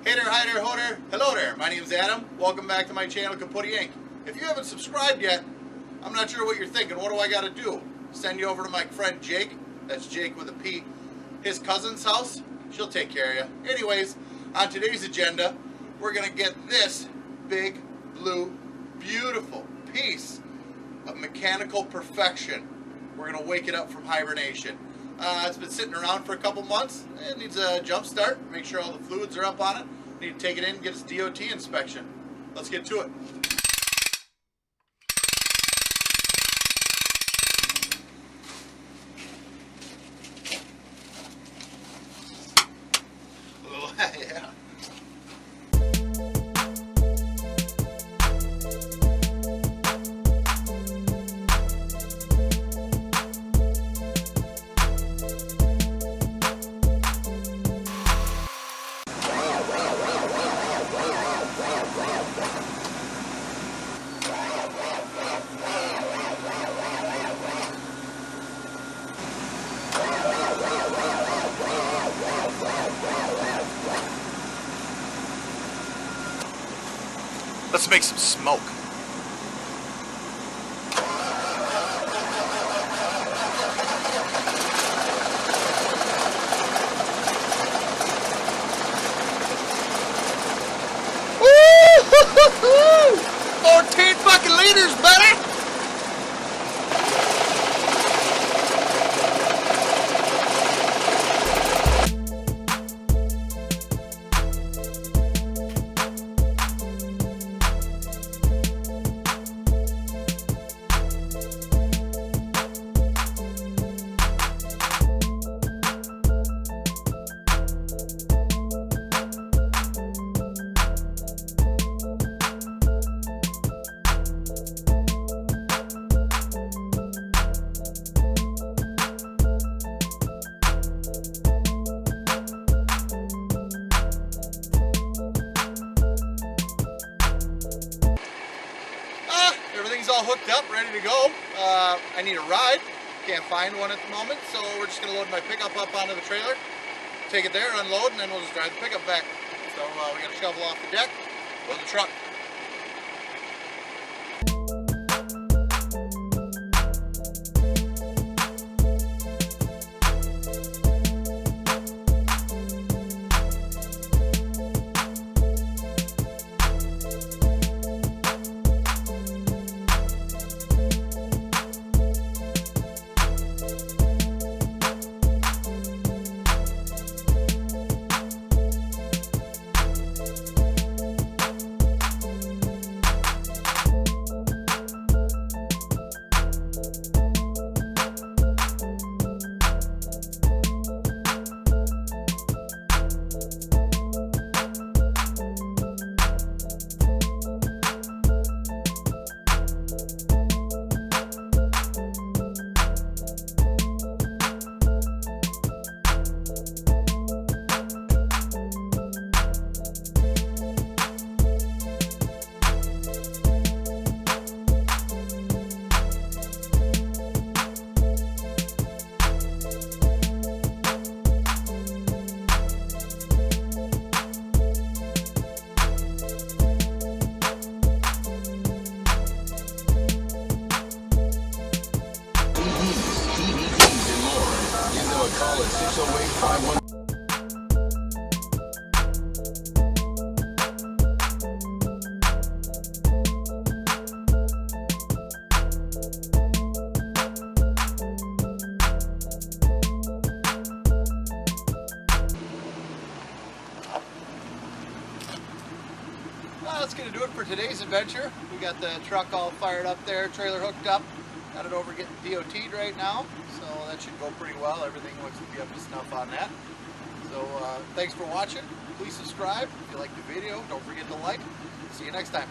Hey there, hi there, ho there, hello there. My name is Adam. Welcome back to my channel, Kaputty Inc. If you haven't subscribed yet, I'm not sure what you're thinking. What do I got to do? Send you over to my friend Jake. That's Jake with a P. His cousin's house. She'll take care of you. Anyways, on today's agenda, we're going to get this big, blue, beautiful piece of mechanical perfection. We're going to wake it up from hibernation. It's been sitting around for a couple months. It needs a jump start. Make sure all the fluids are up on it. Need to take it in and get its DOT inspection. Let's get to it. Oh, yeah. Let's make some smoke. Woo! 14 fucking liters, buddy! Everything's all hooked up, ready to go. I need a ride. Can't find one at the moment, so we're just going to load my pickup up onto the trailer, take it there, unload, and then we'll just drive the pickup back. So we got to shovel off the deck, load the truck. Call it 608-51. That's going to do it for today's adventure. We got the truck all fired up there, trailer hooked up. Got it over getting DOT'd right now, so that should go pretty well. Everything looks to be up to snuff on that. So thanks for watching. Please subscribe if you like the video. Don't forget to like. See you next time.